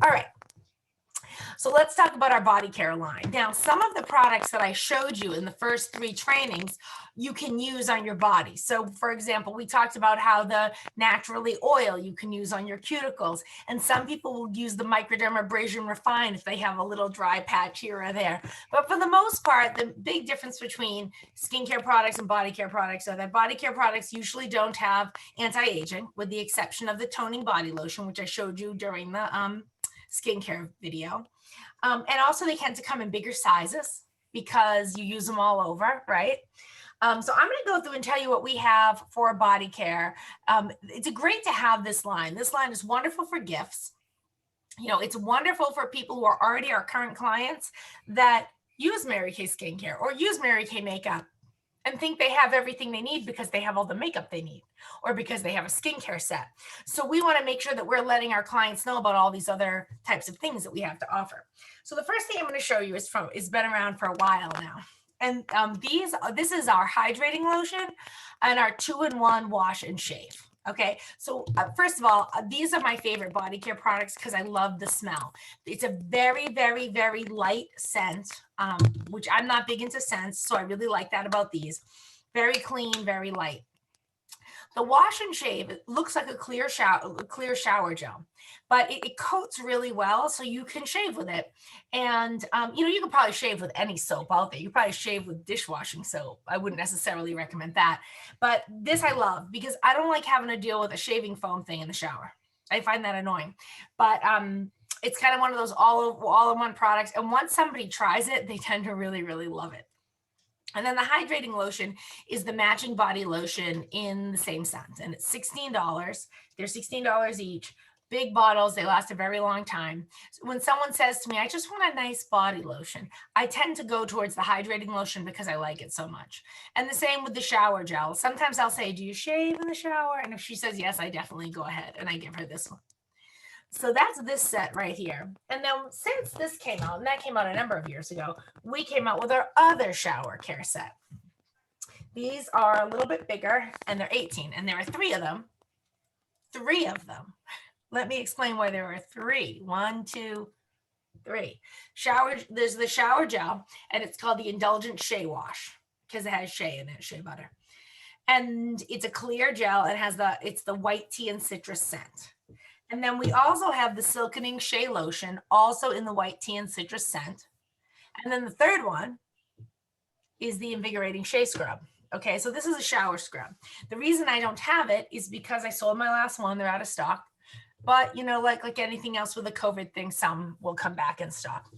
All right. So let's talk about our body care line. Now, some of the products that I showed you in the first 3 trainings, you can use on your body. So for example, we talked about how the naturally oil you can use on your cuticles. And some people will use the Microdermabrasion Refine if they have a little dry patch here or there. But for the most part, the big difference between skincare products and body care products are that body care products usually don't have anti-aging, with the exception of the toning body lotion, which I showed you during the skincare video. And also they tend to come in bigger sizes because you use them all over, right? So I'm going to go through and tell you what we have for body care. It's great to have this line. This line is wonderful for gifts. You know, it's wonderful for people who are already our current clients that use Mary Kay skincare or use Mary Kay makeup and think they have everything they need because they have all the makeup they need or because they have a skincare set. So we want to make sure that we're letting our clients know about all these other types of things that we have to offer. So the first thing I'm going to show you is been around for a while now. And this is our hydrating lotion and our 2-in-1 wash and shave. Okay, so first of all, these are my favorite body care products because I love the smell. It's a very, very, very light scent, which I'm not big into scents, so I really like that about these. Very clean, very light. The wash and shave, it looks like a clear shower gel, but it coats really well, so you can shave with it. And you know, you can probably shave with any soap out there. You probably shave with dishwashing soap. I wouldn't necessarily recommend that, but this I love because I don't like having to deal with a shaving foam thing in the shower. I find that annoying, but it's kind of one of those all-in-one products. And once somebody tries it, they tend to really, really love it. And then the hydrating lotion is the matching body lotion in the same scent. And it's $16. They're $16 each. Big bottles, they last a very long time. So when someone says to me, I just want a nice body lotion, I tend to go towards the hydrating lotion because I like it so much. And the same with the shower gel. Sometimes I'll say, do you shave in the shower? And if she says yes, I definitely go ahead and I give her this one. So that's this set right here. And then since this came out, and that came out a number of years ago, we came out with our other shower care set. These are a little bit bigger and they're 18, and there are 3 of them. 3 of them. Let me explain why there are 3. 1, 2, 3. There's the shower gel, and it's called the Indulgent Shea Wash because it has shea in it, shea butter. And it's a clear gel. It has it's the white tea and citrus scent. And then we also have the Silkening Shea Lotion, also in the white tea and citrus scent. And then the third one is the Invigorating Shea Scrub. Okay, so this is a shower scrub. The reason I don't have it is because I sold my last one. They're out of stock. But, you know, like anything else with the COVID thing, some will come back in stock.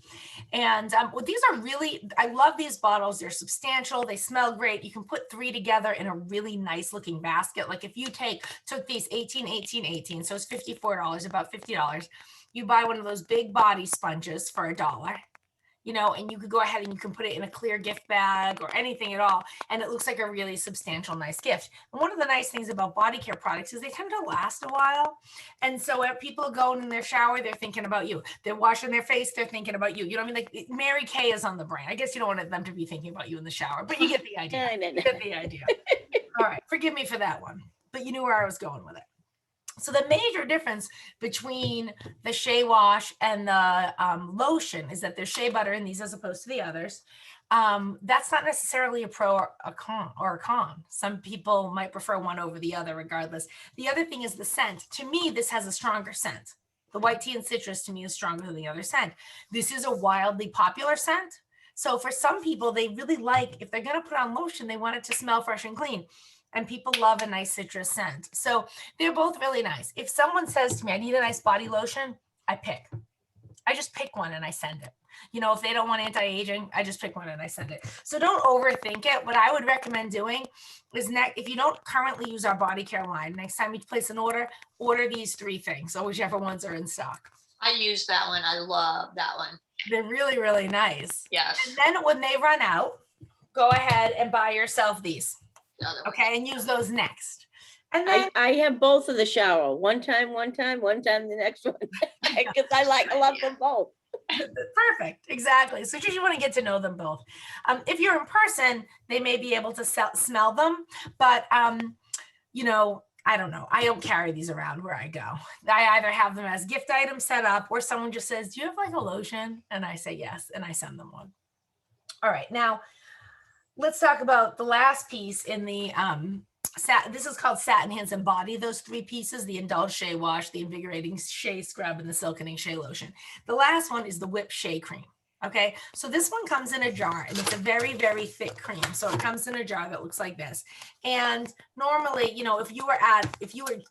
And well, these are really, I love these bottles. They're substantial. They smell great. You can put 3 together in a really nice looking basket. Like if you took these 18, 18, 18, so it's $54, about $50. You buy one of those big body sponges for $1. You know, and you could go ahead and you can put it in a clear gift bag or anything at all. And it looks like a really substantial, nice gift. And one of the nice things about body care products is they tend to last a while. And so when people go in their shower, they're thinking about you. They're washing their face, they're thinking about you. You know what I mean? Like Mary Kay is on the brain. I guess you don't want them to be thinking about you in the shower, but you get the idea. You get the idea. All right, forgive me for that one, but you knew where I was going with it. So the major difference between the shea wash and the lotion is that there's shea butter in these as opposed to the others. That's not necessarily a pro or a con. Some people might prefer one over the other regardless. The other thing is the scent. To me, this has a stronger scent. The white tea and citrus to me is stronger than the other scent. This is a wildly popular scent. So for some people, they really like, if they're going to put on lotion, they want it to smell fresh and clean. And people love a nice citrus scent. So they're both really nice. If someone says to me, I need a nice body lotion, I just pick one and I send it. You know, if they don't want anti-aging, I just pick one and I send it. So don't overthink it. What I would recommend doing is if you don't currently use our body care line, next time you place an order these 3 things or whichever ones are in stock. I use that one. I love that one. They're really, really nice. Yes. And then when they run out, go ahead and buy yourself these. Okay, and use those next. And then I have both of the shower. One time the next one. Because I love them both. Perfect, exactly. So you want to get to know them both. If you're in person, they may be able to smell them, but you know, I don't know. I don't carry these around where I go. I either have them as gift items set up or someone just says, do you have like a lotion? And I say yes, and I send them one. All right, now let's talk about the last piece in the this is called Satin Hands and Body, those 3 pieces, the Indulge Shea Wash, the Invigorating Shea Scrub, and the Silkening Shea Lotion. The last one is the Whip Shea Cream. Okay, so this one comes in a jar and it's a very, very thick cream. So it comes in a jar that looks like this. And normally, you know, if you were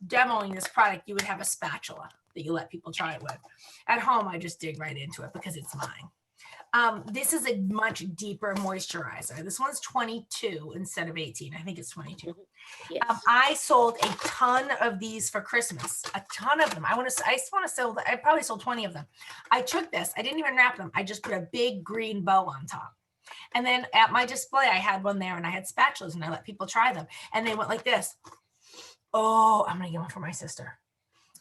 demoing this product, you would have a spatula that you let people try it with. At home, I just dig right into it because it's mine. This is a much deeper moisturizer. This one's 22 instead of 18. I think it's 22. Yes. I sold a ton of these for Christmas, a ton of them. I probably sold 20 of them. I took this, I didn't even wrap them. I just put a big green bow on top. And then at my display, I had one there and I had spatulas and I let people try them. And they went like this. Oh, I'm going to get one for my sister.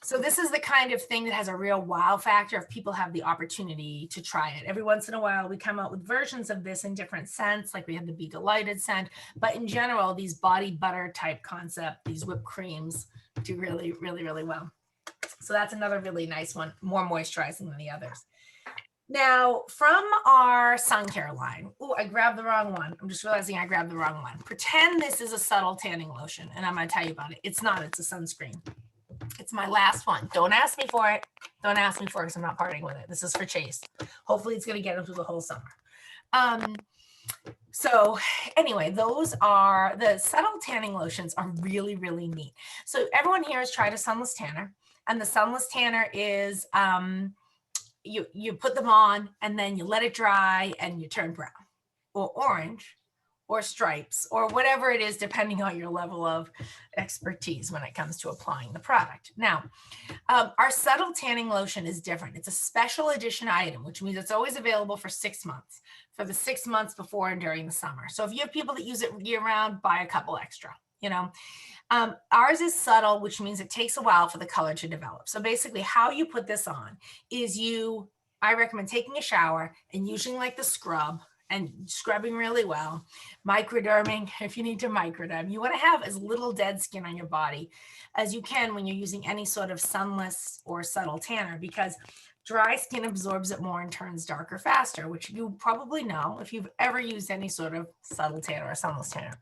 So this is the kind of thing that has a real wow factor if people have the opportunity to try it. Every once in a while, we come out with versions of this in different scents, like we had the Be Delighted scent. But in general, these body butter type concept, these whipped creams do really, really, really well. So that's another really nice one, more moisturizing than the others. Now, from our sun care line, oh, I grabbed the wrong one. I'm just realizing I grabbed the wrong one. Pretend this is a subtle tanning lotion, and I'm going to tell you about it. It's not, it's a sunscreen. It's my last one. Don't ask me for it. Don't ask me for it because I'm not parting with it. This is for Chase. Hopefully it's going to get him through the whole summer. So anyway, those are the subtle tanning lotions are really, really neat. So everyone here has tried a sunless tanner, and the sunless tanner is you put them on and then you let it dry and you turn brown or orange or stripes or whatever it is, depending on your level of expertise when it comes to applying the product. Now, our subtle tanning lotion is different. It's a special edition item, which means it's always available for 6 months, for the 6 months before and during the summer. So if you have people that use it year round, buy a couple extra, you know. Ours is subtle, which means it takes a while for the color to develop. So basically how you put this on is I recommend taking a shower and using like the scrub and scrubbing really well, microderming if you need to microderm. You want to have as little dead skin on your body as you can when you're using any sort of sunless or subtle tanner, because dry skin absorbs it more and turns darker faster, which you probably know if you've ever used any sort of subtle tanner or sunless tanner.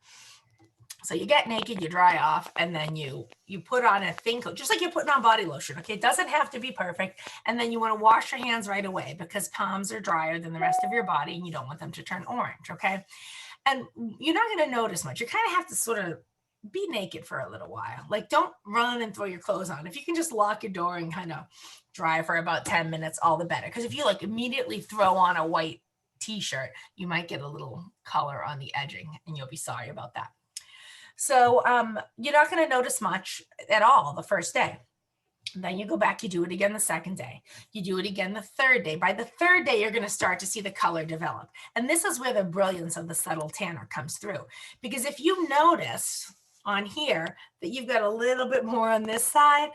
So you get naked, you dry off, and then you put on a thin coat, just like you're putting on body lotion. Okay, it doesn't have to be perfect. And then you want to wash your hands right away because palms are drier than the rest of your body, and you don't want them to turn orange. Okay, and you're not going to notice much. You kind of have to sort of be naked for a little while. Like, don't run and throw your clothes on. If you can just lock your door and kind of dry for about 10 minutes, all the better. Because if you like immediately throw on a white t-shirt, you might get a little color on the edging, and you'll be sorry about that. So you're not going to notice much at all the first day. Then you go back, you do it again the second day. You do it again the third day. By the third day, you're going to start to see the color develop. And this is where the brilliance of the subtle tanner comes through. Because if you notice on here that you've got a little bit more on this side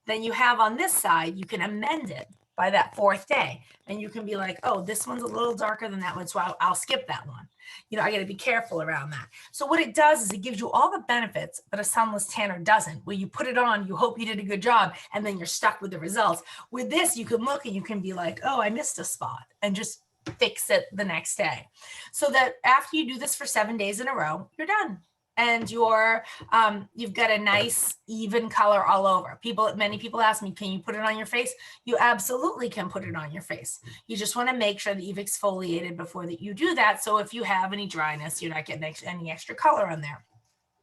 than you have on this side, you can amend it by that fourth day. And you can be like, oh, this one's a little darker than that one, so I'll skip that one. You know, I got to be careful around that. So what it does is it gives you all the benefits that a sunless tanner doesn't, where you put it on, you hope you did a good job, and then you're stuck with the results. With this, you can look and you can be like, oh, I missed a spot, and just fix it the next day. So that after you do this for 7 days in a row, you're done. And you've got a nice even color all over. Many people ask me, can you put it on your face? You absolutely can put it on your face. You just want to make sure that you've exfoliated before that you do that. So if you have any dryness, you're not getting any extra color on there.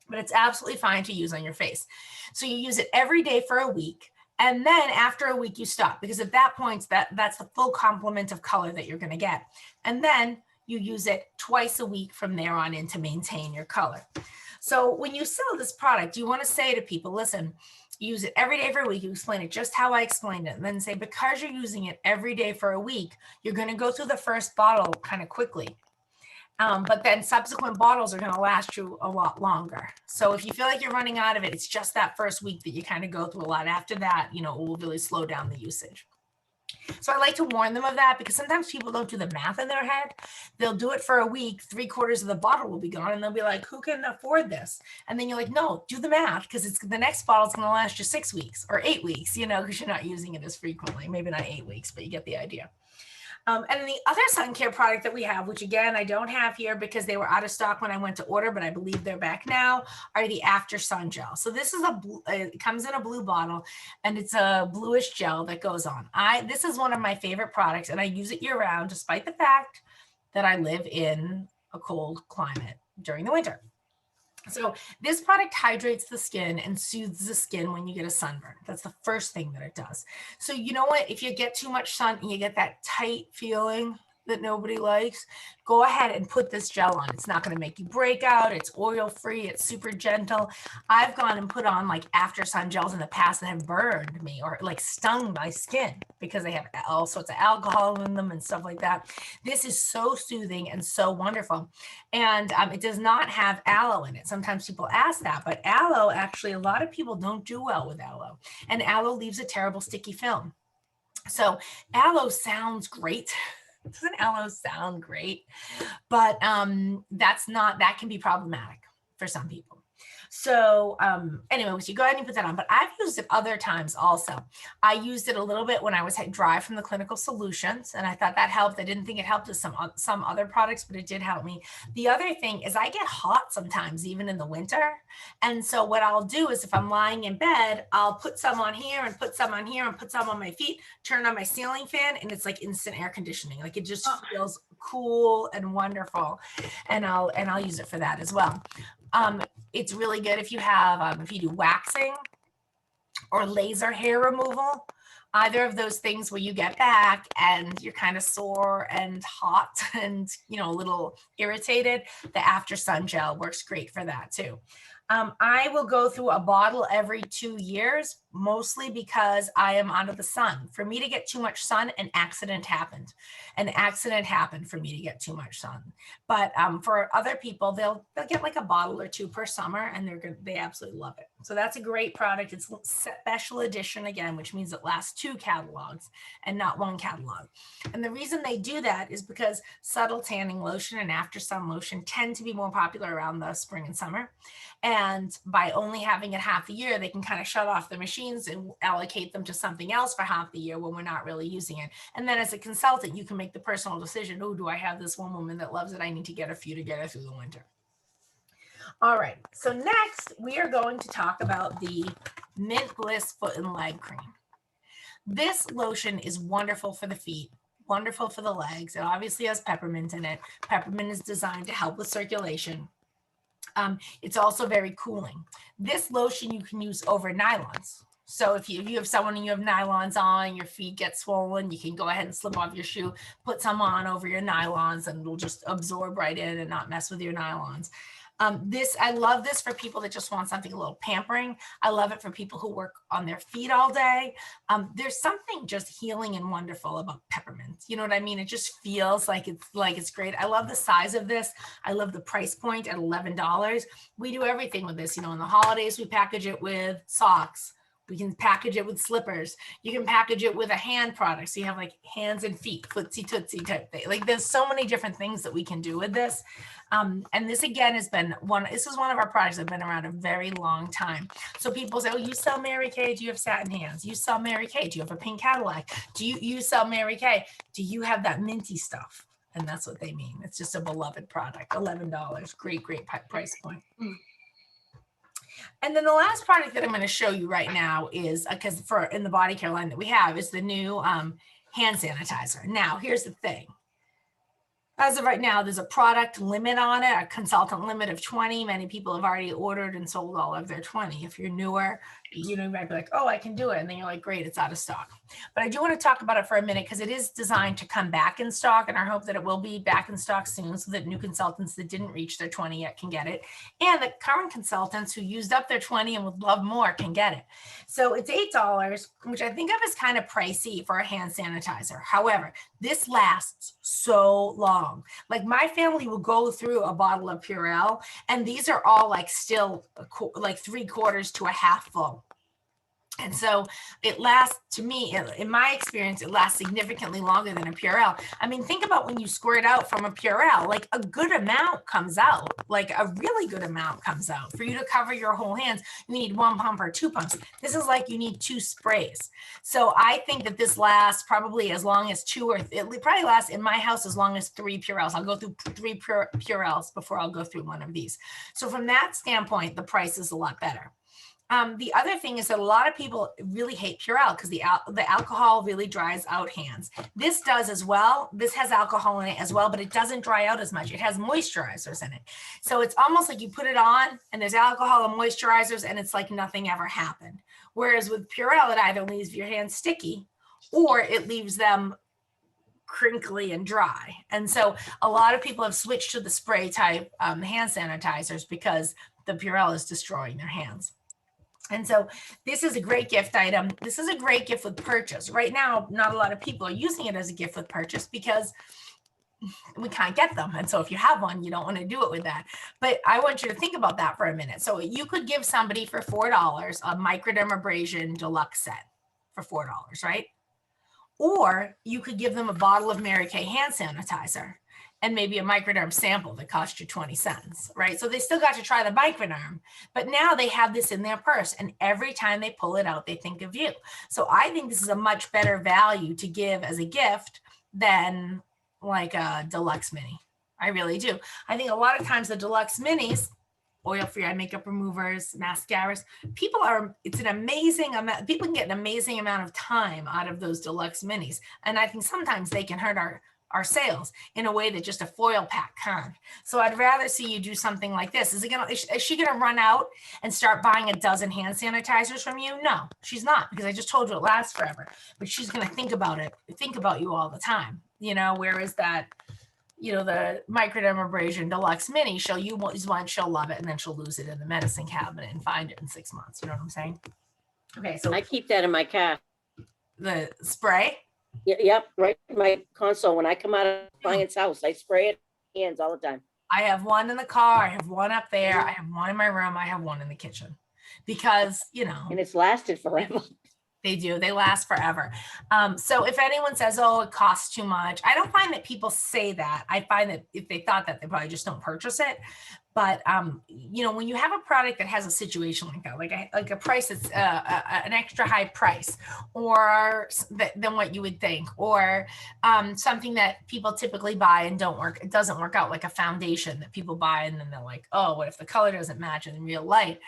But it's absolutely fine to use on your face. So you use it every day for a week. And then after a week, you stop, because at that point, that's the full complement of color that you're going to get. And then you use it twice a week from there on in to maintain your color. So when you sell this product, you want to say to people, listen, use it every day for a week. You explain it just how I explained it. And then say, because you're using it every day for a week, you're going to go through the first bottle kind of quickly. But then subsequent bottles are going to last you a lot longer. So if you feel like you're running out of it, it's just that first week that you kind of go through a lot. After that, you know, it will really slow down the usage. So I like to warn them of that because sometimes people don't do the math in their head. They'll do it for a week, 3/4 of the bottle will be gone, and they'll be like, who can afford this? And then you're like, no, do the math, because it's the next bottle's going to last you 6 weeks or 8 weeks, because you're not using it as frequently. Maybe not 8 weeks, but you get the idea. And then the other sun care product that we have, which again, I don't have here because they were out of stock when I went to order, but I believe they're back now, are the After Sun Gel. So this is it comes in a blue bottle, and it's a bluish gel that goes on. This is one of my favorite products, and I use it year round, despite the fact that I live in a cold climate during the winter. So this product hydrates the skin and soothes the skin when you get a sunburn. That's the first thing that it does. So you know what? If you get too much sun and you get that tight feeling that nobody likes, go ahead and put this gel on. It's not going to make you break out. It's oil free. It's super gentle. I've gone and put on like After Sun gels in the past that have burned me or like stung my skin because they have all sorts of alcohol in them and stuff like that. This is so soothing and so wonderful. And it does not have aloe in it. Sometimes people ask that, but aloe, actually, a lot of people don't do well with aloe. And aloe leaves a terrible sticky film. So aloe sounds great. Doesn't aloe sound great? But that can be problematic for some people. So anyways, you go ahead and put that on, but I've used it other times also. I used it a little bit when I was dry from the Clinical Solutions, and I thought that helped. I didn't think it helped with some other products, but it did help me. The other thing is I get hot sometimes, even in the winter. And so what I'll do is if I'm lying in bed, I'll put some on here and put some on here and put some on my feet, turn on my ceiling fan, and it's like instant air conditioning. Like it just feels cool and wonderful. And I'll use it for that as well. It's really good if you have, if you do waxing or laser hair removal, either of those things where you get back and you're kind of sore and hot and, a little irritated, the After Sun Gel works great for that too. I will go through a bottle every 2 years, mostly because I am under the sun. For me to get too much sun, an accident happened. An accident happened for me to get too much sun. But for other people, they'll get like a bottle or two per summer, and they absolutely love it. So that's a great product. It's special edition again, which means it lasts 2 catalogs and not 1 catalog. And the reason they do that is because subtle tanning lotion and After Sun lotion tend to be more popular around the spring and summer. And by only having it half the year, they can kind of shut off the machines and allocate them to something else for half the year when we're not really using it. And then as a consultant, you can make the personal decision, oh, do I have this one woman that loves it? I need to get a few to get her through the winter. All right, so next we are going to talk about the Mint Bliss Foot and Leg Cream. This lotion is wonderful for the feet, wonderful for the legs. It obviously has peppermint in it. Peppermint is designed to help with circulation. It's also very cooling. This lotion you can use over nylons. So if you have someone and you have nylons on, your feet get swollen, you can go ahead and slip off your shoe, put some on over your nylons, and it'll just absorb right in and not mess with your nylons. I love this for people that just want something a little pampering. I love it for people who work on their feet all day. There's something just healing and wonderful about peppermint. You know what I mean? It just feels like it's great. I love the size of this. I love the price point at $11. We do everything with this. In the holidays, we package it with socks. We can package it with slippers. You can package it with a hand product. So you have like hands and feet, footsie tootsie type thing. Like there's so many different things that we can do with this. And this again this is one of our products that have been around a very long time. So people say, oh, you sell Mary Kay, do you have satin hands? You sell Mary Kay, do you have a pink Cadillac? Do you sell Mary Kay? Do you have that minty stuff? And that's what they mean. It's just a beloved product, $11, great price point. And then the last product that I'm going to show you right now is, because in the body care line that we have, is the new hand sanitizer. Now, here's the thing. As of right now, there's a product limit on it, a consultant limit of 20. Many people have already ordered and sold all of their 20. If you're newer, you might be like, oh, I can do it. And then you're like, great, it's out of stock. But I do want to talk about it for a minute because it is designed to come back in stock. And I hope that it will be back in stock soon so that new consultants that didn't reach their 20 yet can get it. And the current consultants who used up their 20 and would love more can get it. So it's $8, which I think of as kind of pricey for a hand sanitizer. However, this lasts so long. Like my family will go through a bottle of Purell, and these are all like still like 3/4 to a half full. And so it lasts, to me, in my experience, it lasts significantly longer than a Purell. I mean, think about when you squirt out from a Purell, like a good amount comes out, like a really good amount comes out. For you to cover your whole hands, you need 1 pump or 2 pumps. This is like you need 2 sprays. So I think that this lasts probably as long as 2, or it probably lasts in my house as long as 3 Purells. I'll go through 3 Purells before I'll go through one of these. So from that standpoint, the price is a lot better. The other thing is that a lot of people really hate Purell because the alcohol really dries out hands. This does as well. This has alcohol in it as well, but it doesn't dry out as much. It has moisturizers in it. So it's almost like you put it on and there's alcohol and moisturizers and it's like nothing ever happened. Whereas with Purell, it either leaves your hands sticky or it leaves them crinkly and dry. And so a lot of people have switched to the spray type hand sanitizers because the Purell is destroying their hands. And so this is a great gift item. This is a great gift with purchase. Right now, not a lot of people are using it as a gift with purchase because we can't get them. And so if you have one, you don't want to do it with that. But I want you to think about that for a minute. So you could give somebody for $4 a microdermabrasion deluxe set for $4, right? Or you could give them a bottle of Mary Kay hand sanitizer and maybe a microderm sample that cost you 20 cents, right? So they still got to try the microderm, but now they have this in their purse. And every time they pull it out, they think of you. So I think this is a much better value to give as a gift than like a deluxe mini. I really do. I think a lot of times the deluxe minis, oil-free eye makeup removers, mascaras, it's an amazing amount, people can get an amazing amount of time out of those deluxe minis. And I think sometimes they can hurt our sales in a way that just a foil pack can't. So I'd rather see you do something like this. Is she gonna run out and start buying a dozen hand sanitizers from you? No, she's not, because I just told you it lasts forever. But she's gonna think about you all the time. Whereas that, the microdermabrasion deluxe mini, she'll use one, she'll love it, and then she'll lose it in the medicine cabinet and find it in 6 months. You know what I'm saying? Okay, so I keep that in my car. the spray. Yep, right in my console. When I come out of a client's house, I spray it hands all the time. I have one in the car. I have one up there. I have one in my room. I have one in the kitchen because, And it's lasted forever. they do. They last forever. So if anyone says, oh, it costs too much, I don't find that people say that. I find that if they thought that, they probably just don't purchase it. But, when you have a product that has a situation like that, like a price that's an extra high price or than what you would think, or something that people typically buy and it doesn't work out, like a foundation that people buy and then they're like, oh, what if the color doesn't match in real light?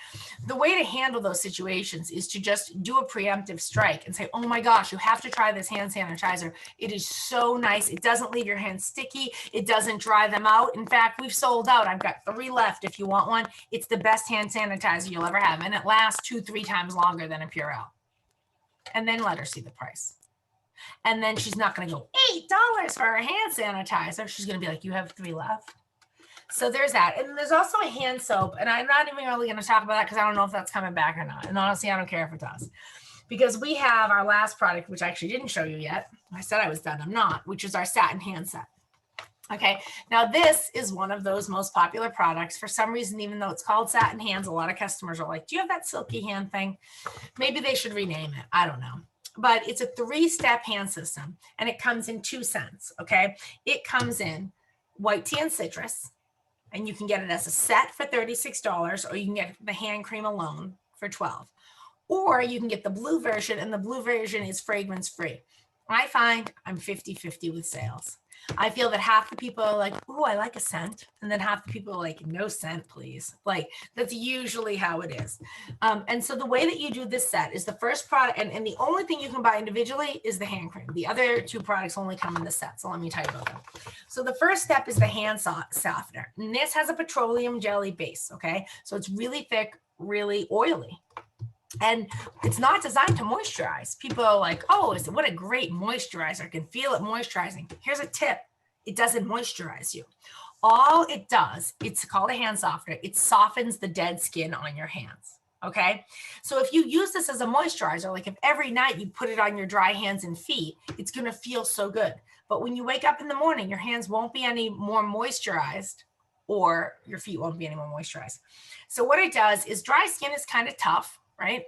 The way to handle those situations is to just do a preemptive strike and say, oh my gosh, you have to try this hand sanitizer. It is so nice. It doesn't leave your hands sticky. It doesn't dry them out. In fact, we've sold out. I've got 3 left if you want one. It's the best hand sanitizer you'll ever have, and it lasts 2-3 times longer than a Purell. And then let her see the price. And then she's not going to go $8 for a hand sanitizer. She's going to be like, you have 3 left. So there's that. And there's also a hand soap, and I'm not even really going to talk about that because I don't know if that's coming back or not. And honestly, I don't care if it does, because we have our last product, which I actually didn't show you yet. I said I was done. I'm not, which is our satin hand set. Okay, now this is one of those most popular products. For some reason, even though it's called satin hands, a lot of customers are like, do you have that silky hand thing? Maybe they should rename it. I don't know. But it's a 3-step hand system, and it comes in 2 scents, okay? It comes in white tea and citrus, and you can get it as a set for $36, or you can get the hand cream alone for $12. Or you can get the blue version, and the blue version is fragrance free. I find I'm 50-50 with sales. I feel that half the people are like, oh, I like a scent. And then half the people are like, no scent, please. Like, that's usually how it is. And so the way that you do this set is the first product, and the only thing you can buy individually is the hand cream. The other 2 products only come in the set. So let me tell you about them. So the first step is the hand softener. And this has a petroleum jelly base, okay? So it's really thick, really oily. And it's not designed to moisturize. People are like, oh, what a great moisturizer. I can feel it moisturizing. Here's a tip. It doesn't moisturize you. All it does, it's called a hand softener. It softens the dead skin on your hands. Okay. So if you use this as a moisturizer, like if every night you put it on your dry hands and feet, it's going to feel so good. But when you wake up in the morning, your hands won't be any more moisturized, or your feet won't be any more moisturized. So what it does is, dry skin is kind of tough, right?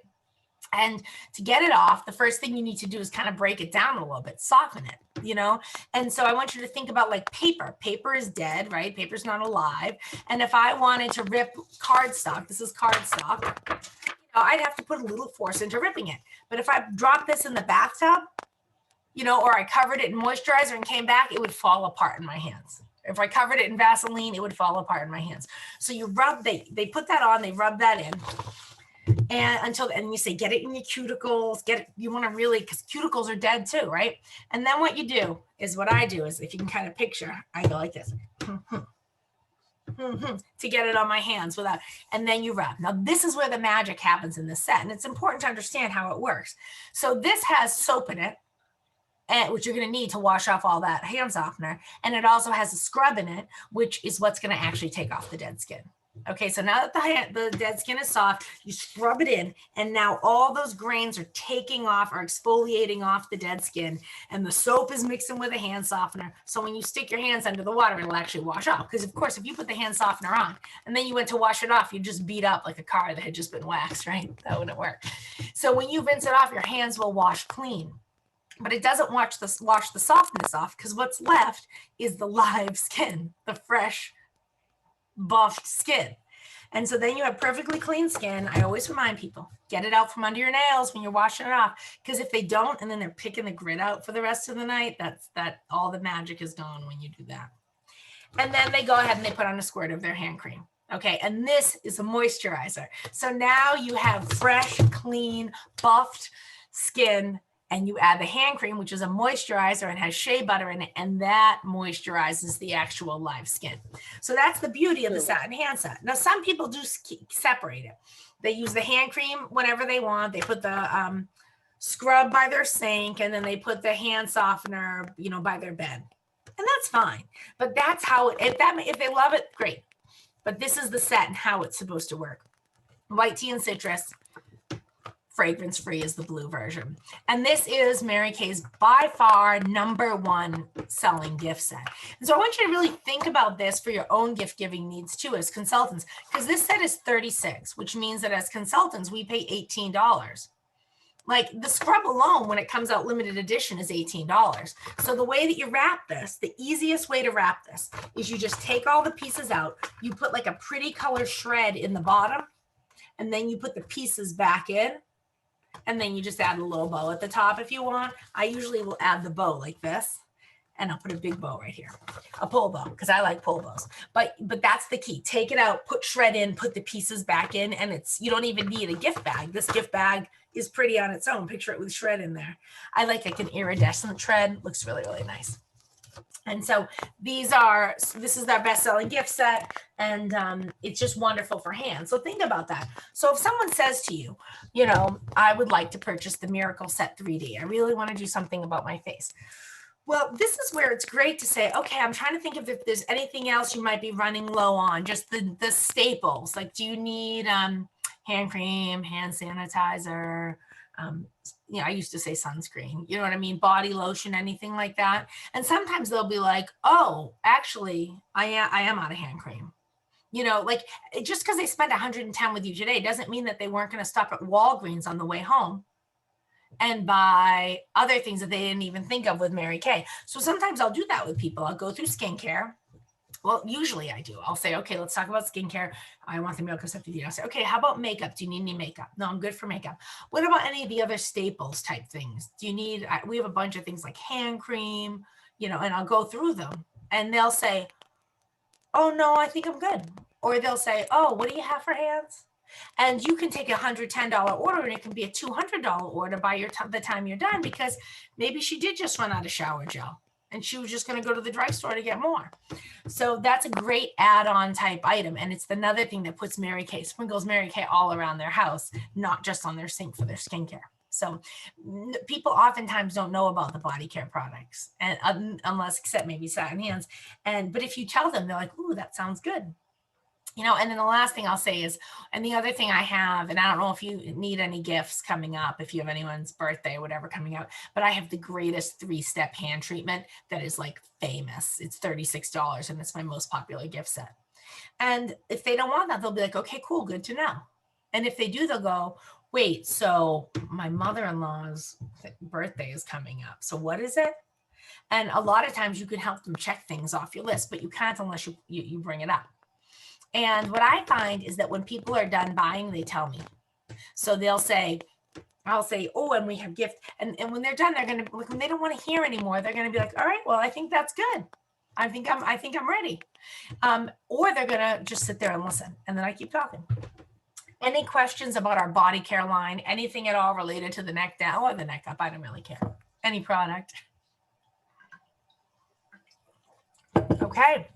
And to get it off, the first thing you need to do is kind of break it down a little bit, soften it, you know? And so I want you to think about like paper. Paper is dead, right? Paper's not alive. And if I wanted to rip cardstock, this is cardstock, I'd have to put a little force into ripping it. But if I dropped this in the bathtub, or I covered it in moisturizer and came back, it would fall apart in my hands. If I covered it in Vaseline, it would fall apart in my hands. So you rub, they put that on, they rub that in. And you say, get it in your cuticles, you want to really, because cuticles are dead too, right? And then what you do is, what I do is, if you can kind of picture, I go like this. To get it on my hands without, and then you rub. Now this is where the magic happens in this set, and it's important to understand how it works. So this has soap in it, which you're going to need to wash off all that hand softener, and it also has a scrub in it, which is what's going to actually take off the dead skin. Okay, so now that the dead skin is soft, you scrub it in, and now all those grains are taking off or exfoliating off the dead skin, and the soap is mixing with a hand softener. So when you stick your hands under the water, it'll actually wash off. Because of course, if you put the hand softener on and then you went to wash it off, you just beat up like a car that had just been waxed, right? That wouldn't work. So when you rinse it off, your hands will wash clean. But it doesn't wash the softness off, because what's left is the live skin, the fresh, buffed skin. And so then you have perfectly clean skin. I always remind people, get it out from under your nails when you're washing it off, because if they don't, and then they're picking the grit out for the rest of the night, that all the magic is gone when you do that. And then they go ahead and they put on a squirt of their hand cream. Okay, and this is a moisturizer. So now you have fresh, clean, buffed skin, and you add the hand cream, which is a moisturizer and has shea butter in it, and that moisturizes the actual live skin. So that's the beauty of the satin hand set. Now, some people do separate it. They use the hand cream whenever they want. They put the scrub by their sink, and then they put the hand softener, by their bed. And that's fine. But that's how, if they love it, great. But this is the set and how it's supposed to work. White tea and citrus. Fragrance free is the blue version. And this is Mary Kay's by far #1 selling gift set. And so I want you to really think about this for your own gift giving needs too as consultants, because this set is $36, which means that as consultants, we pay $18. Like the scrub alone, when it comes out limited edition, is $18. So the way that you wrap this, the easiest way to wrap this is you just take all the pieces out, you put like a pretty color shred in the bottom, and then you put the pieces back in. And then you just add a little bow at the top if you want. I usually will add the bow like this, and I'll put a big bow right here, a pull bow, because I like pull bows. But that's the key. Take it out, put shred in, put the pieces back in, and you don't even need a gift bag. This gift bag is pretty on its own. Picture it with shred in there. I like an iridescent shred. Looks really, really nice. And so this is our best-selling gift set, and it's just wonderful for hands. So think about that. So if someone says to you, I would like to purchase the Miracle Set 3D. I really want to do something about my face. Well, this is where it's great to say, okay, I'm trying to think of if there's anything else you might be running low on, just the staples. Like, do you need hand cream, hand sanitizer, I used to say sunscreen, you know what I mean? Body lotion, anything like that. And sometimes they'll be like, oh, actually, I am out of hand cream. Like just because they spent $110 with you today doesn't mean that they weren't going to stop at Walgreens on the way home and buy other things that they didn't even think of with Mary Kay. So sometimes I'll do that with people. I'll go through skincare. Well, usually I do. I'll say, okay, let's talk about skincare. I want the Miracle Set 3D. I'll say, okay, how about makeup? Do you need any makeup? No, I'm good for makeup. What about any of the other staples type things? Do you need, we have a bunch of things like hand cream, and I'll go through them, and they'll say, oh no, I think I'm good. Or they'll say, oh, what do you have for hands? And you can take a $110 order, and it can be a $200 order by the time you're done, because maybe she did just run out of shower gel, and she was just going to go to the drugstore to get more. So that's a great add-on type item. And it's another thing that puts sprinkles Mary Kay all around their house, not just on their sink for their skincare. So people oftentimes don't know about the body care products, and except maybe satin hands. But if you tell them, they're like, ooh, that sounds good. And then the last thing I'll say is, and the other thing I have, and I don't know if you need any gifts coming up, if you have anyone's birthday or whatever coming out, but I have the greatest 3-step hand treatment that is like famous. It's $36, and it's my most popular gift set. And if they don't want that, they'll be like, okay, cool, good to know. And if they do, they'll go, wait, so my mother-in-law's birthday is coming up. So what is it? And a lot of times you can help them check things off your list, but you can't unless you bring it up. And what I find is that when people are done buying, they tell me. So I'll say, oh, and we have gift. And when they're done, they're going to, when they don't want to hear anymore, they're going to be like, all right, well, I think that's good. I think I'm ready. Or they're going to just sit there and listen. And then I keep talking. Any questions about our body care line? Anything at all related to the neck down or the neck up? I don't really care. Any product. Okay.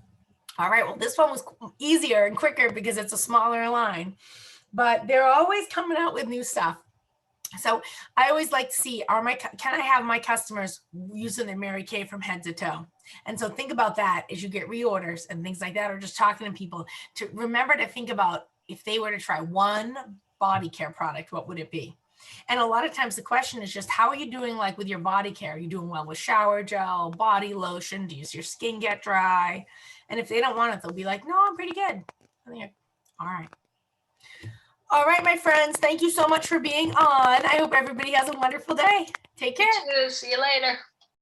All right. Well, this one was easier and quicker because it's a smaller line, but they're always coming out with new stuff. So I always like to see, can I have my customers using their Mary Kay from head to toe? And so think about that as you get reorders and things like that, or just talking to people, to remember to think about if they were to try one body care product, what would it be? And a lot of times the question is just, how are you doing like with your body care? Are you doing well with shower gel, body lotion? Does your skin get dry? And if they don't want it, they'll be like, no, I'm pretty good. All right. All right, my friends, thank you so much for being on. I hope everybody has a wonderful day. Take care. See you later.